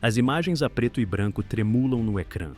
As imagens a preto e branco tremulam no ecrã.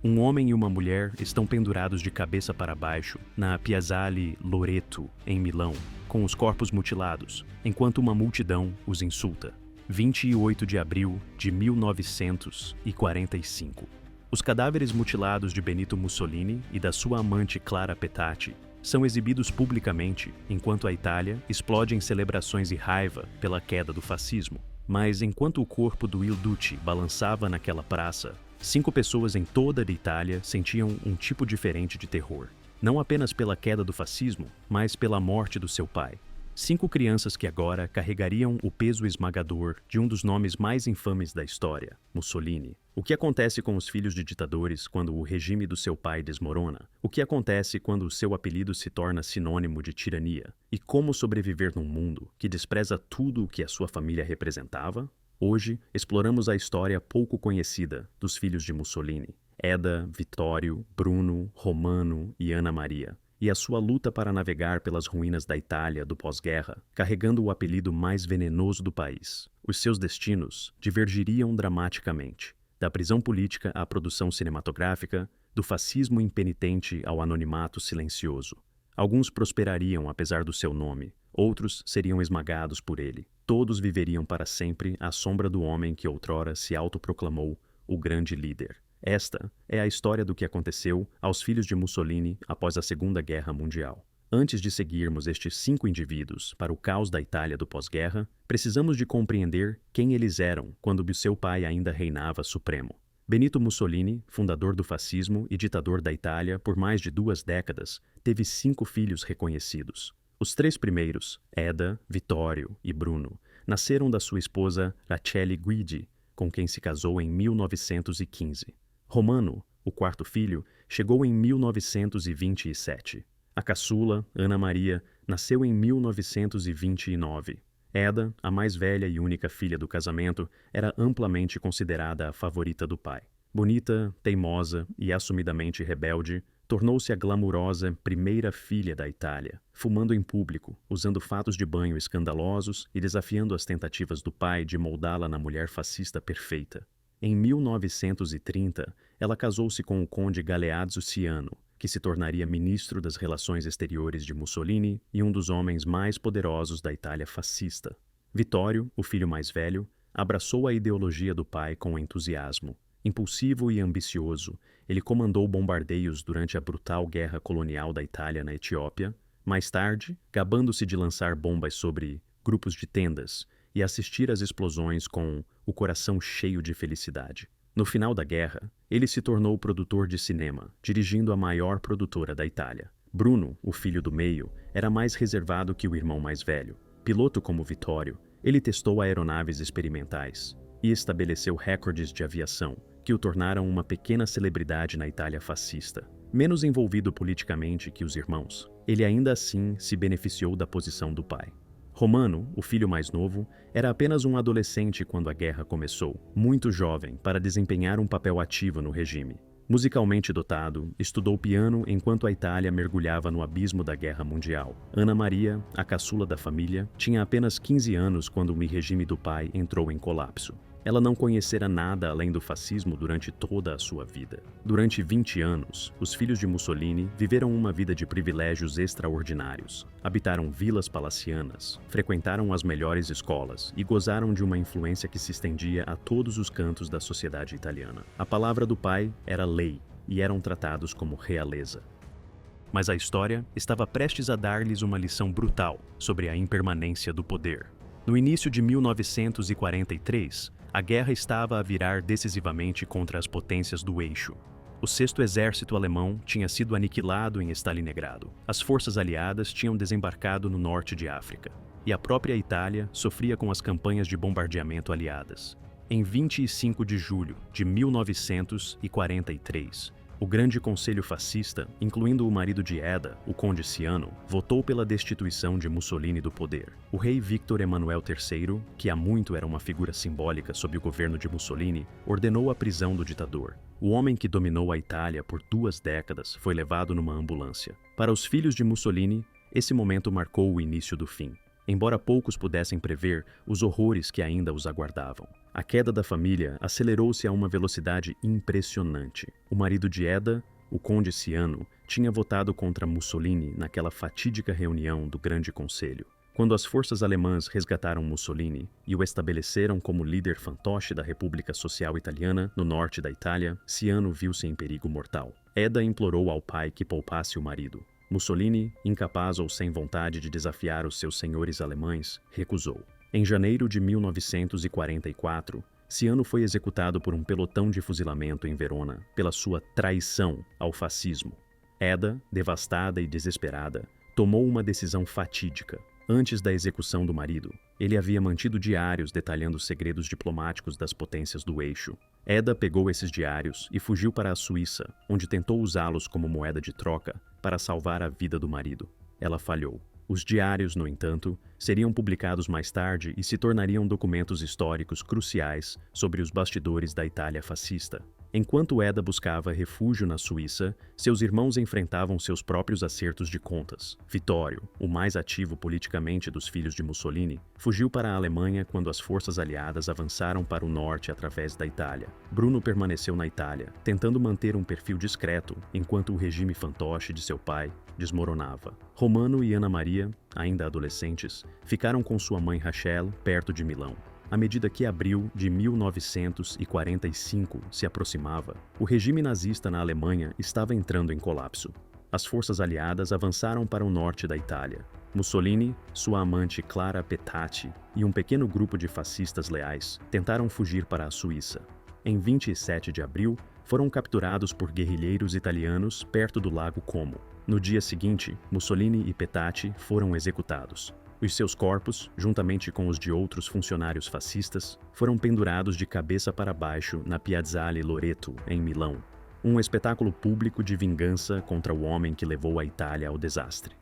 Um homem e uma mulher estão pendurados de cabeça para baixo na Piazzale Loreto, em Milão, com os corpos mutilados, enquanto uma multidão os insulta. 28 de abril de 1945. Os cadáveres mutilados de Benito Mussolini e da sua amante Clara Petacci são exibidos publicamente enquanto a Itália explode em celebrações e raiva pela queda do fascismo. Mas enquanto o corpo do Il Duce balançava naquela praça, 5 pessoas em toda a Itália sentiam um tipo diferente de terror. Não apenas pela queda do fascismo, mas pela morte do seu pai. 5 crianças que agora carregariam o peso esmagador de um dos nomes mais infames da história, Mussolini. O que acontece com os filhos de ditadores quando o regime do seu pai desmorona? O que acontece quando o seu apelido se torna sinônimo de tirania? E como sobreviver num mundo que despreza tudo o que a sua família representava? Hoje, exploramos a história pouco conhecida dos filhos de Mussolini, Eda, Vittorio, Bruno, Romano e Ana Maria, e a sua luta para navegar pelas ruínas da Itália do pós-guerra, carregando o apelido mais venenoso do país. Os seus destinos divergiriam dramaticamente, da prisão política à produção cinematográfica, do fascismo impenitente ao anonimato silencioso. Alguns prosperariam apesar do seu nome, outros seriam esmagados por ele. Todos viveriam para sempre à sombra do homem que outrora se autoproclamou o grande líder. Esta é a história do que aconteceu aos filhos de Mussolini após a Segunda Guerra Mundial. Antes de seguirmos estes 5 indivíduos para o caos da Itália do pós-guerra, precisamos de compreender quem eles eram quando seu pai ainda reinava supremo. Benito Mussolini, fundador do fascismo e ditador da Itália por mais de 2 décadas, teve 5 filhos reconhecidos. Os 3 primeiros, Eda, Vittorio e Bruno, nasceram da sua esposa Rachele Guidi, com quem se casou em 1915. Romano, o 4º filho, chegou em 1927. A caçula, Ana Maria, nasceu em 1929. Eda, a mais velha e única filha do casamento, era amplamente considerada a favorita do pai. Bonita, teimosa e assumidamente rebelde, tornou-se a glamurosa primeira filha da Itália, fumando em público, usando fatos de banho escandalosos e desafiando as tentativas do pai de moldá-la na mulher fascista perfeita. Em 1930, ela casou-se com o conde Galeazzo Ciano, que se tornaria ministro das Relações Exteriores de Mussolini e um dos homens mais poderosos da Itália fascista. Vittorio, o filho mais velho, abraçou a ideologia do pai com entusiasmo. Impulsivo e ambicioso, ele comandou bombardeios durante a brutal guerra colonial da Itália na Etiópia. Mais tarde, gabando-se de lançar bombas sobre grupos de tendas e assistir às explosões com o coração cheio de felicidade. No final da guerra, ele se tornou produtor de cinema, dirigindo a maior produtora da Itália. Bruno, o filho do meio, era mais reservado que o irmão mais velho. Piloto como Vittorio, ele testou aeronaves experimentais e estabeleceu recordes de aviação, que o tornaram uma pequena celebridade na Itália fascista. Menos envolvido politicamente que os irmãos, ele ainda assim se beneficiou da posição do pai. Romano, o filho mais novo, era apenas um adolescente quando a guerra começou, muito jovem para desempenhar um papel ativo no regime. Musicalmente dotado, estudou piano enquanto a Itália mergulhava no abismo da Guerra Mundial. Ana Maria, a caçula da família, tinha apenas 15 anos quando o regime do pai entrou em colapso. Ela não conhecera nada além do fascismo durante toda a sua vida. Durante 20 anos, os filhos de Mussolini viveram uma vida de privilégios extraordinários. Habitaram vilas palacianas, frequentaram as melhores escolas e gozaram de uma influência que se estendia a todos os cantos da sociedade italiana. A palavra do pai era lei e eram tratados como realeza. Mas a história estava prestes a dar-lhes uma lição brutal sobre a impermanência do poder. No início de 1943, a guerra estava a virar decisivamente contra as potências do eixo. O 6º Exército Alemão tinha sido aniquilado em Stalingrado. As forças aliadas tinham desembarcado no norte de África. E a própria Itália sofria com as campanhas de bombardeamento aliadas. Em 25 de julho de 1943, o Grande Conselho Fascista, incluindo o marido de Eda, o Conde Ciano, votou pela destituição de Mussolini do poder. O rei Victor Emanuel III, que há muito era uma figura simbólica sob o governo de Mussolini, ordenou a prisão do ditador. O homem que dominou a Itália por 2 décadas foi levado numa ambulância. Para os filhos de Mussolini, esse momento marcou o início do fim. Embora poucos pudessem prever os horrores que ainda os aguardavam. A queda da família acelerou-se a uma velocidade impressionante. O marido de Eda, o conde Ciano, tinha votado contra Mussolini naquela fatídica reunião do Grande Conselho. Quando as forças alemãs resgataram Mussolini e o estabeleceram como líder fantoche da República Social Italiana no norte da Itália, Ciano viu-se em perigo mortal. Eda implorou ao pai que poupasse o marido. Mussolini, incapaz ou sem vontade de desafiar os seus senhores alemães, recusou. Em janeiro de 1944, Ciano foi executado por um pelotão de fuzilamento em Verona pela sua traição ao fascismo. Eda, devastada e desesperada, tomou uma decisão fatídica. Antes da execução do marido, ele havia mantido diários detalhando os segredos diplomáticos das potências do eixo. Eda pegou esses diários e fugiu para a Suíça, onde tentou usá-los como moeda de troca para salvar a vida do marido. Ela falhou. Os diários, no entanto, seriam publicados mais tarde e se tornariam documentos históricos cruciais sobre os bastidores da Itália fascista. Enquanto Eda buscava refúgio na Suíça, seus irmãos enfrentavam seus próprios acertos de contas. Vittorio, o mais ativo politicamente dos filhos de Mussolini, fugiu para a Alemanha quando as forças aliadas avançaram para o norte através da Itália. Bruno permaneceu na Itália, tentando manter um perfil discreto, enquanto o regime fantoche de seu pai desmoronava. Romano e Ana Maria, ainda adolescentes, ficaram com sua mãe Rachel perto de Milão. À medida que abril de 1945 se aproximava, o regime nazista na Alemanha estava entrando em colapso. As forças aliadas avançaram para o norte da Itália. Mussolini, sua amante Clara Petacci e um pequeno grupo de fascistas leais tentaram fugir para a Suíça. Em 27 de abril, foram capturados por guerrilheiros italianos perto do Lago Como. No dia seguinte, Mussolini e Petacci foram executados. Os seus corpos, juntamente com os de outros funcionários fascistas, foram pendurados de cabeça para baixo na Piazzale Loreto, em Milão. Um espetáculo público de vingança contra o homem que levou a Itália ao desastre.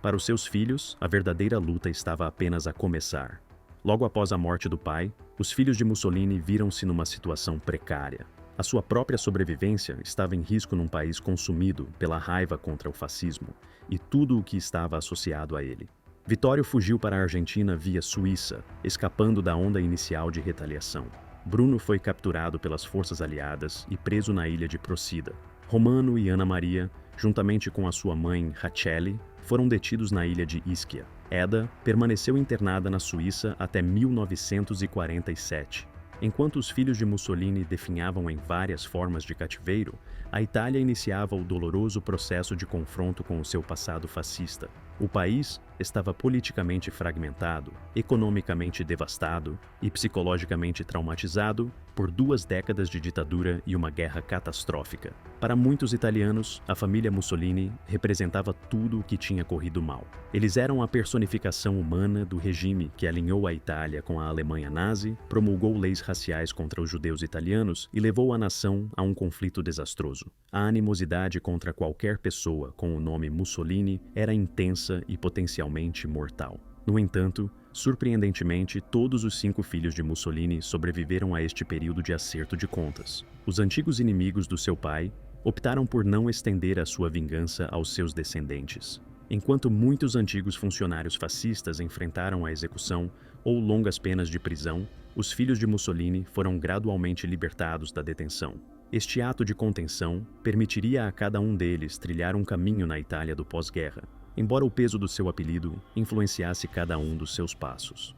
Para os seus filhos, a verdadeira luta estava apenas a começar. Logo após a morte do pai, os filhos de Mussolini viram-se numa situação precária. A sua própria sobrevivência estava em risco num país consumido pela raiva contra o fascismo e tudo o que estava associado a ele. Vittorio fugiu para a Argentina via Suíça, escapando da onda inicial de retaliação. Bruno foi capturado pelas forças aliadas e preso na ilha de Procida. Romano e Ana Maria, juntamente com a sua mãe Rachele, foram detidos na ilha de Ischia. Eda permaneceu internada na Suíça até 1947. Enquanto os filhos de Mussolini definhavam em várias formas de cativeiro, a Itália iniciava o doloroso processo de confronto com o seu passado fascista. O país estava politicamente fragmentado, economicamente devastado e psicologicamente traumatizado por 2 décadas de ditadura e uma guerra catastrófica. Para muitos italianos, a família Mussolini representava tudo o que tinha corrido mal. Eles eram a personificação humana do regime que alinhou a Itália com a Alemanha nazi, promulgou leis raciais contra os judeus italianos e levou a nação a um conflito desastroso. A animosidade contra qualquer pessoa com o nome Mussolini era intensa e potencialmente mortal. No entanto, surpreendentemente, todos os 5 filhos de Mussolini sobreviveram a este período de acerto de contas. Os antigos inimigos do seu pai optaram por não estender a sua vingança aos seus descendentes. Enquanto muitos antigos funcionários fascistas enfrentaram a execução ou longas penas de prisão, os filhos de Mussolini foram gradualmente libertados da detenção. Este ato de contenção permitiria a cada um deles trilhar um caminho na Itália do pós-guerra, embora o peso do seu apelido influenciasse cada um dos seus passos.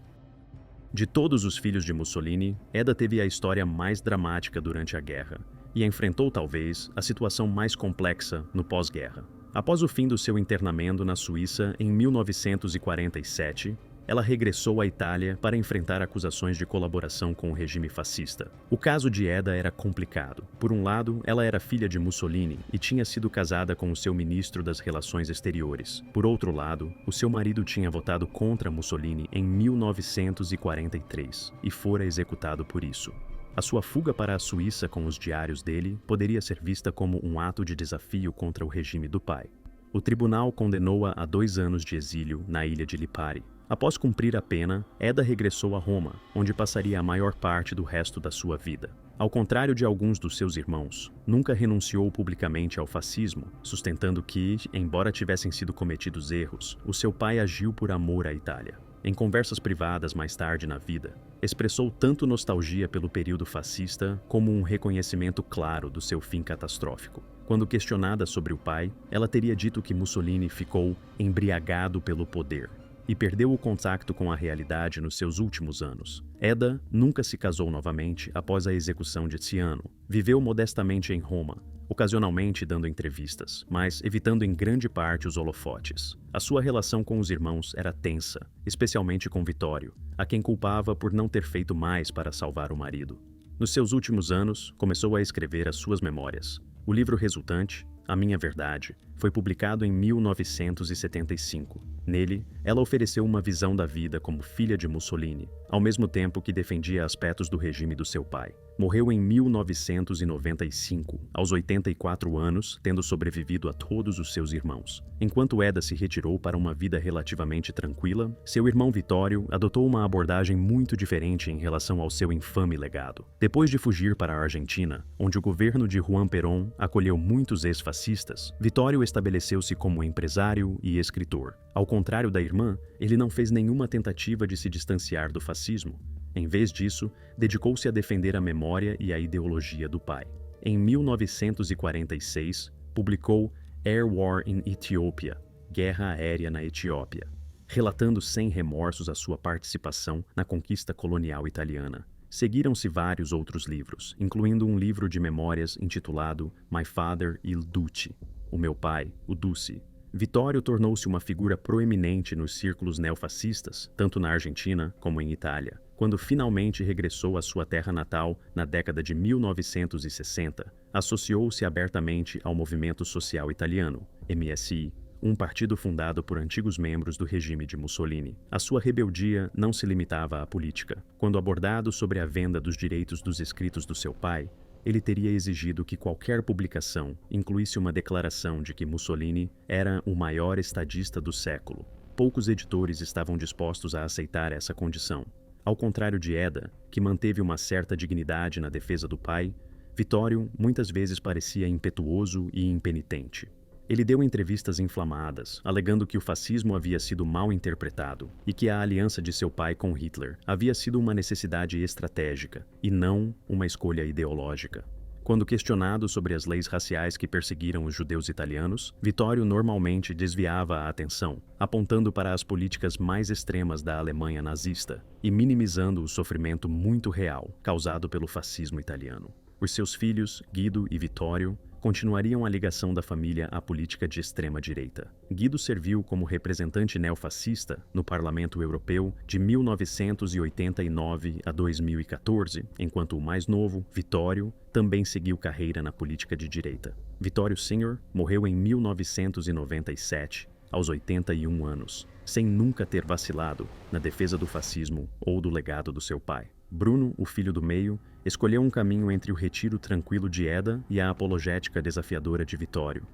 De todos os filhos de Mussolini, Eda teve a história mais dramática durante a guerra e enfrentou talvez a situação mais complexa no pós-guerra. Após o fim do seu internamento na Suíça em 1947, ela regressou à Itália para enfrentar acusações de colaboração com o regime fascista. O caso de Eda era complicado. Por um lado, ela era filha de Mussolini e tinha sido casada com o seu ministro das Relações Exteriores. Por outro lado, o seu marido tinha votado contra Mussolini em 1943 e fora executado por isso. A sua fuga para a Suíça com os diários dele poderia ser vista como um ato de desafio contra o regime do pai. O tribunal condenou-a a 2 anos de exílio na ilha de Lipari. Após cumprir a pena, Eda regressou a Roma, onde passaria a maior parte do resto da sua vida. Ao contrário de alguns dos seus irmãos, nunca renunciou publicamente ao fascismo, sustentando que, embora tivessem sido cometidos erros, o seu pai agiu por amor à Itália. em conversas privadas mais tarde na vida, expressou tanto nostalgia pelo período fascista como um reconhecimento claro do seu fim catastrófico. Quando questionada sobre o pai, ela teria dito que Mussolini ficou embriagado pelo poder e perdeu o contato com a realidade nos seus últimos anos. Edda nunca se casou novamente após a execução de Ciano. Viveu modestamente em Roma, ocasionalmente dando entrevistas, mas evitando em grande parte os holofotes. A sua relação com os irmãos era tensa, especialmente com Vittorio, a quem culpava por não ter feito mais para salvar o marido. Nos seus últimos anos, começou a escrever as suas memórias. O livro resultante, A Minha Verdade, foi publicado em 1975. Nele, ela ofereceu uma visão da vida como filha de Mussolini, ao mesmo tempo que defendia aspectos do regime do seu pai. Morreu em 1995, aos 84 anos, tendo sobrevivido a todos os seus irmãos. Enquanto Edda se retirou para uma vida relativamente tranquila, seu irmão Vittorio adotou uma abordagem muito diferente em relação ao seu infame legado. Depois de fugir para a Argentina, onde o governo de Juan Perón acolheu muitos ex-fascistas, Vittorio estabeleceu-se como empresário e escritor. Ao contrário da irmã, ele não fez nenhuma tentativa de se distanciar do fascismo. Em vez disso, dedicou-se a defender a memória e a ideologia do pai. Em 1946, publicou Air War in Ethiopia, Guerra Aérea na Etiópia, relatando sem remorsos a sua participação na conquista colonial italiana. Seguiram-se vários outros livros, incluindo um livro de memórias intitulado My Father il Duce, O Meu Pai, o Duce. Vittorio tornou-se uma figura proeminente nos círculos neofascistas, tanto na Argentina como em Itália. Quando finalmente regressou à sua terra natal na década de 1960, associou-se abertamente ao movimento social italiano, MSI, um partido fundado por antigos membros do regime de Mussolini. A sua rebeldia não se limitava à política. Quando abordado sobre a venda dos direitos dos escritos do seu pai, ele teria exigido que qualquer publicação incluísse uma declaração de que Mussolini era o maior estadista do século. Poucos editores estavam dispostos a aceitar essa condição. Ao contrário de Edda, que manteve uma certa dignidade na defesa do pai, Vittorio muitas vezes parecia impetuoso e impenitente. Ele deu entrevistas inflamadas, alegando que o fascismo havia sido mal interpretado e que a aliança de seu pai com Hitler havia sido uma necessidade estratégica e não uma escolha ideológica. Quando questionado sobre as leis raciais que perseguiram os judeus italianos, Vittorio normalmente desviava a atenção, apontando para as políticas mais extremas da Alemanha nazista e minimizando o sofrimento muito real causado pelo fascismo italiano. Os seus filhos, Guido e Vittorio, continuariam a ligação da família à política de extrema-direita. Guido serviu como representante neofascista no Parlamento Europeu de 1989 a 2014, enquanto o mais novo, Vittorio, também seguiu carreira na política de direita. Vittorio Sr. morreu em 1997, aos 81 anos, sem nunca ter vacilado na defesa do fascismo ou do legado do seu pai. Bruno, o filho do meio, escolheu um caminho entre o retiro tranquilo de Edda e a apologética desafiadora de Vittorio.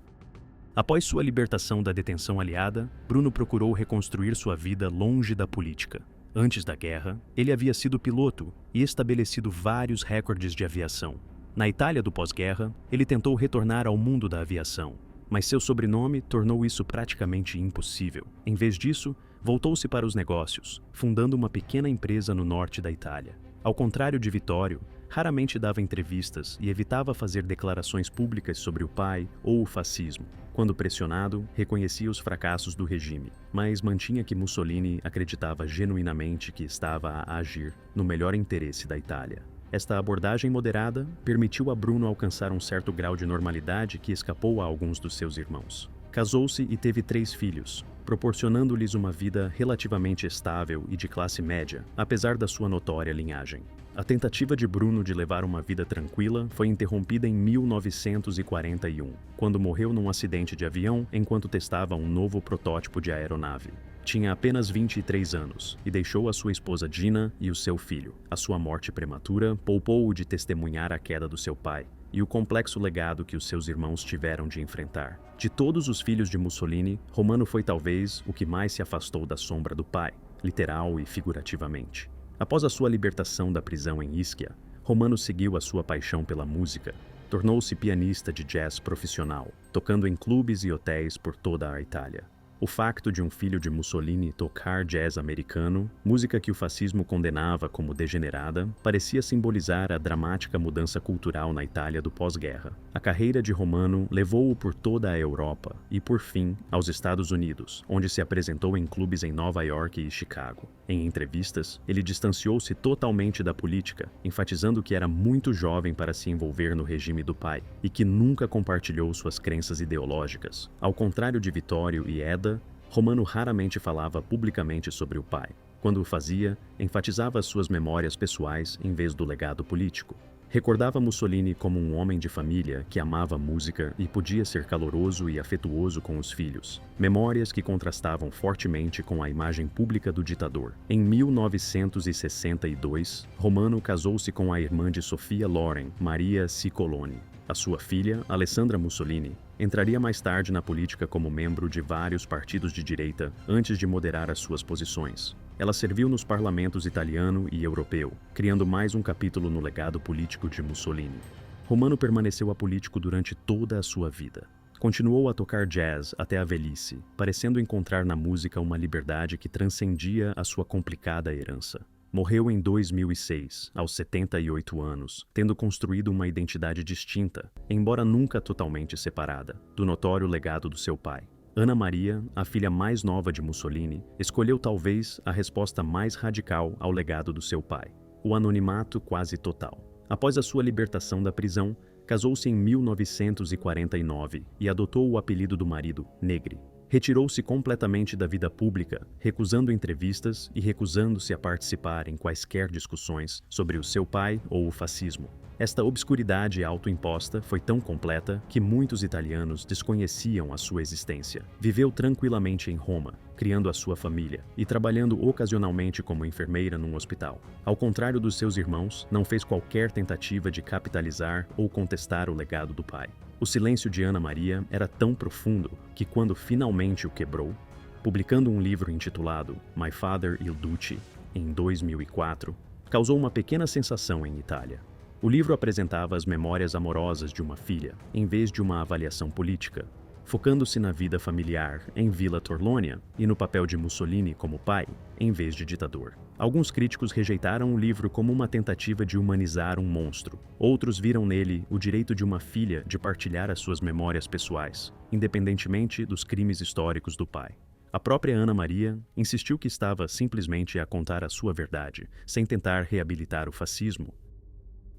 Após sua libertação da detenção aliada, Bruno procurou reconstruir sua vida longe da política. Antes da guerra, ele havia sido piloto e estabelecido vários recordes de aviação. Na Itália do pós-guerra, ele tentou retornar ao mundo da aviação, mas seu sobrenome tornou isso praticamente impossível. Em vez disso, voltou-se para os negócios, fundando uma pequena empresa no norte da Itália. Ao contrário de Vittorio, raramente dava entrevistas e evitava fazer declarações públicas sobre o pai ou o fascismo. Quando pressionado, reconhecia os fracassos do regime, mas mantinha que Mussolini acreditava genuinamente que estava a agir no melhor interesse da Itália. Esta abordagem moderada permitiu a Bruno alcançar um certo grau de normalidade que escapou a alguns dos seus irmãos. Casou-se e teve 3 filhos, proporcionando-lhes uma vida relativamente estável e de classe média, apesar da sua notória linhagem. A tentativa de Bruno de levar uma vida tranquila foi interrompida em 1941, quando morreu num acidente de avião enquanto testava um novo protótipo de aeronave. Tinha apenas 23 anos e deixou a sua esposa Gina e o seu filho. A sua morte prematura poupou-o de testemunhar a queda do seu pai e o complexo legado que os seus irmãos tiveram de enfrentar. De todos os filhos de Mussolini, Romano foi talvez o que mais se afastou da sombra do pai, literal e figurativamente. Após a sua libertação da prisão em Ischia, Romano seguiu a sua paixão pela música. Tornou-se pianista de jazz profissional, tocando em clubes e hotéis por toda a Itália. O facto de um filho de Mussolini tocar jazz americano, música que o fascismo condenava como degenerada, parecia simbolizar a dramática mudança cultural na Itália do pós-guerra. A carreira de Romano levou-o por toda a Europa e, por fim, aos Estados Unidos, onde se apresentou em clubes em Nova York e Chicago. Em entrevistas, ele distanciou-se totalmente da política, enfatizando que era muito jovem para se envolver no regime do pai e que nunca compartilhou suas crenças ideológicas. Ao contrário de Vittorio e Eda, Romano raramente falava publicamente sobre o pai. Quando o fazia, enfatizava suas memórias pessoais em vez do legado político. Recordava Mussolini como um homem de família que amava música e podia ser caloroso e afetuoso com os filhos. Memórias que contrastavam fortemente com a imagem pública do ditador. Em 1962, Romano casou-se com a irmã de Sofia Loren, Maria Ciccoloni. A sua filha, Alessandra Mussolini, entraria mais tarde na política como membro de vários partidos de direita antes de moderar as suas posições. Ela serviu nos parlamentos italiano e europeu, criando mais um capítulo no legado político de Mussolini. Romano permaneceu apolítico durante toda a sua vida. Continuou a tocar jazz até a velhice, parecendo encontrar na música uma liberdade que transcendia a sua complicada herança. Morreu em 2006, aos 78 anos, tendo construído uma identidade distinta, embora nunca totalmente separada, do notório legado do seu pai. Ana Maria, a filha mais nova de Mussolini, escolheu talvez a resposta mais radical ao legado do seu pai: o anonimato quase total. Após a sua libertação da prisão, casou-se em 1949 e adotou o apelido do marido, Negri. Retirou-se completamente da vida pública, recusando entrevistas e recusando-se a participar em quaisquer discussões sobre o seu pai ou o fascismo. Esta obscuridade autoimposta foi tão completa que muitos italianos desconheciam a sua existência. Viveu tranquilamente em Roma, criando a sua família e trabalhando ocasionalmente como enfermeira num hospital. Ao contrário dos seus irmãos, não fez qualquer tentativa de capitalizar ou contestar o legado do pai. O silêncio de Ana Maria era tão profundo que, quando finalmente o quebrou, publicando um livro intitulado My Father Il Duce, em 2004, causou uma pequena sensação em Itália. O livro apresentava as memórias amorosas de uma filha, em vez de uma avaliação política, focando-se na vida familiar em Villa Torlonia e no papel de Mussolini como pai, em vez de ditador. Alguns críticos rejeitaram o livro como uma tentativa de humanizar um monstro. Outros viram nele o direito de uma filha de partilhar as suas memórias pessoais, independentemente dos crimes históricos do pai. A própria Ana Maria insistiu que estava simplesmente a contar a sua verdade, sem tentar reabilitar o fascismo.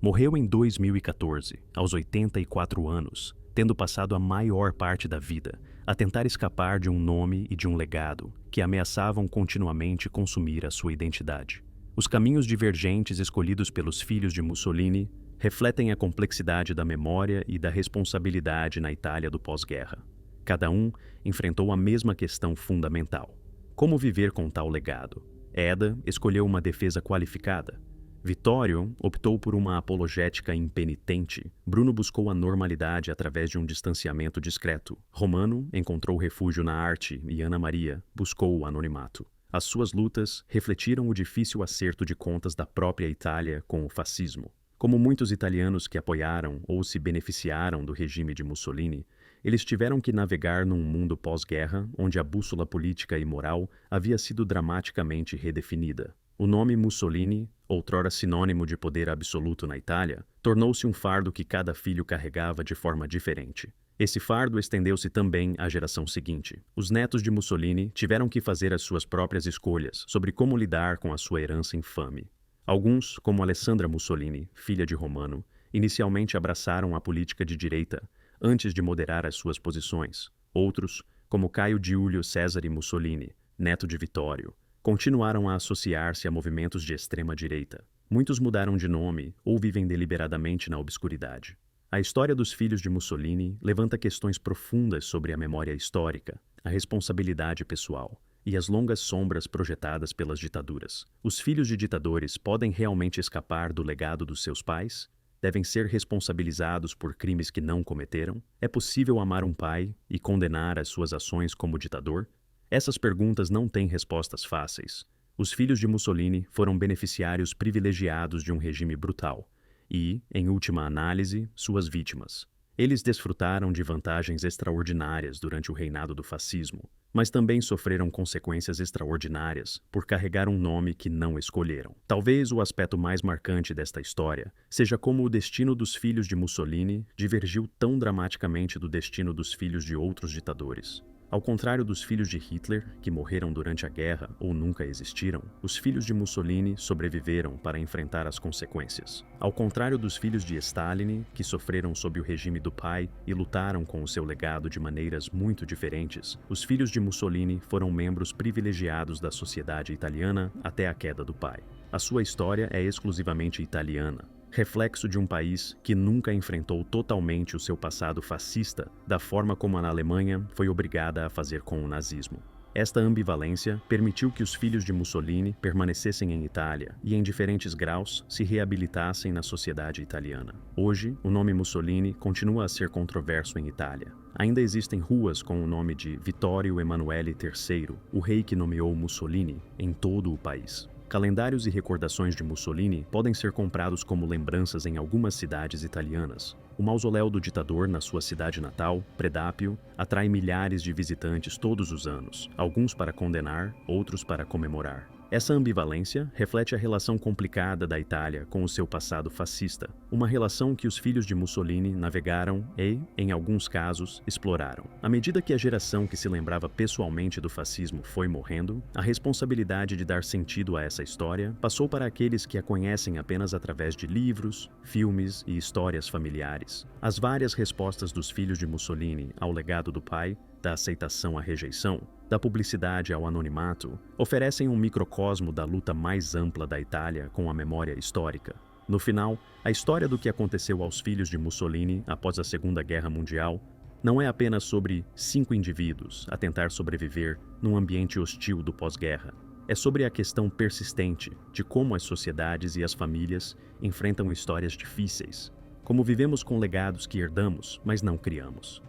Morreu em 2014, aos 84 anos, tendo passado a maior parte da vida a tentar escapar de um nome e de um legado que ameaçavam continuamente consumir a sua identidade. Os caminhos divergentes escolhidos pelos filhos de Mussolini refletem a complexidade da memória e da responsabilidade na Itália do pós-guerra. Cada um enfrentou a mesma questão fundamental: como viver com tal legado? Eda escolheu uma defesa qualificada. Vittorio optou por uma apologética impenitente. Bruno buscou a normalidade através de um distanciamento discreto. Romano encontrou refúgio na arte e Ana Maria buscou o anonimato. As suas lutas refletiram o difícil acerto de contas da própria Itália com o fascismo. Como muitos italianos que apoiaram ou se beneficiaram do regime de Mussolini, eles tiveram que navegar num mundo pós-guerra onde a bússola política e moral havia sido dramaticamente redefinida. O nome Mussolini, outrora sinônimo de poder absoluto na Itália, tornou-se um fardo que cada filho carregava de forma diferente. Esse fardo estendeu-se também à geração seguinte. Os netos de Mussolini tiveram que fazer as suas próprias escolhas sobre como lidar com a sua herança infame. Alguns, como Alessandra Mussolini, filha de Romano, inicialmente abraçaram a política de direita, antes de moderar as suas posições. Outros, como Caio Giulio Cesare Mussolini, neto de Vittorio, continuaram a associar-se a movimentos de extrema-direita. Muitos mudaram de nome ou vivem deliberadamente na obscuridade. A história dos filhos de Mussolini levanta questões profundas sobre a memória histórica, a responsabilidade pessoal e as longas sombras projetadas pelas ditaduras. Os filhos de ditadores podem realmente escapar do legado dos seus pais? Devem ser responsabilizados por crimes que não cometeram? É possível amar um pai e condenar as suas ações como ditador? Essas perguntas não têm respostas fáceis. Os filhos de Mussolini foram beneficiários privilegiados de um regime brutal e, em última análise, suas vítimas. Eles desfrutaram de vantagens extraordinárias durante o reinado do fascismo, mas também sofreram consequências extraordinárias por carregar um nome que não escolheram. Talvez o aspecto mais marcante desta história seja como o destino dos filhos de Mussolini divergiu tão dramaticamente do destino dos filhos de outros ditadores. Ao contrário dos filhos de Hitler, que morreram durante a guerra ou nunca existiram, os filhos de Mussolini sobreviveram para enfrentar as consequências. Ao contrário dos filhos de Stalin, que sofreram sob o regime do pai e lutaram com o seu legado de maneiras muito diferentes, os filhos de Mussolini foram membros privilegiados da sociedade italiana até a queda do pai. A sua história é exclusivamente italiana, reflexo de um país que nunca enfrentou totalmente o seu passado fascista da forma como a Alemanha foi obrigada a fazer com o nazismo. Esta ambivalência permitiu que os filhos de Mussolini permanecessem em Itália e, em diferentes graus, se reabilitassem na sociedade italiana. Hoje, o nome Mussolini continua a ser controverso em Itália. Ainda existem ruas com o nome de Vittorio Emanuele III, o rei que nomeou Mussolini, em todo o país. Calendários e recordações de Mussolini podem ser comprados como lembranças em algumas cidades italianas. O mausoléu do ditador na sua cidade natal, Predápio, atrai milhares de visitantes todos os anos, alguns para condenar, outros para comemorar. Essa ambivalência reflete a relação complicada da Itália com o seu passado fascista, uma relação que os filhos de Mussolini navegaram e, em alguns casos, exploraram. À medida que a geração que se lembrava pessoalmente do fascismo foi morrendo, a responsabilidade de dar sentido a essa história passou para aqueles que a conhecem apenas através de livros, filmes e histórias familiares. As várias respostas dos filhos de Mussolini ao legado do pai, da aceitação à rejeição, da publicidade ao anonimato, oferecem um microcosmo da luta mais ampla da Itália com a memória histórica. No final, a história do que aconteceu aos filhos de Mussolini após a Segunda Guerra Mundial não é apenas sobre 5 indivíduos a tentar sobreviver num ambiente hostil do pós-guerra. É sobre a questão persistente de como as sociedades e as famílias enfrentam histórias difíceis, como vivemos com legados que herdamos, mas não criamos.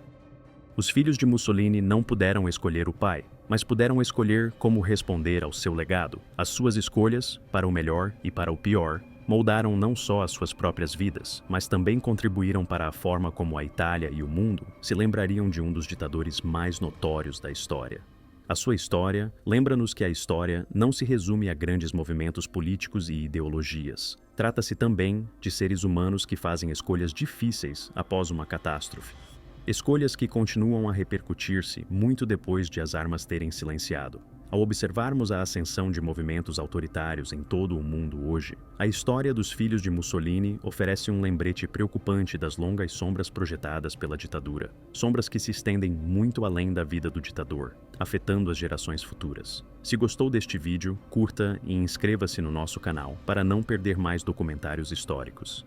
Os filhos de Mussolini não puderam escolher o pai, mas puderam escolher como responder ao seu legado. As suas escolhas, para o melhor e para o pior, moldaram não só as suas próprias vidas, mas também contribuíram para a forma como a Itália e o mundo se lembrariam de um dos ditadores mais notórios da história. A sua história lembra-nos que a história não se resume a grandes movimentos políticos e ideologias. Trata-se também de seres humanos que fazem escolhas difíceis após uma catástrofe. Escolhas que continuam a repercutir-se muito depois de as armas terem silenciado. Ao observarmos a ascensão de movimentos autoritários em todo o mundo hoje, a história dos filhos de Mussolini oferece um lembrete preocupante das longas sombras projetadas pela ditadura. Sombras que se estendem muito além da vida do ditador, afetando as gerações futuras. Se gostou deste vídeo, curta e inscreva-se no nosso canal para não perder mais documentários históricos.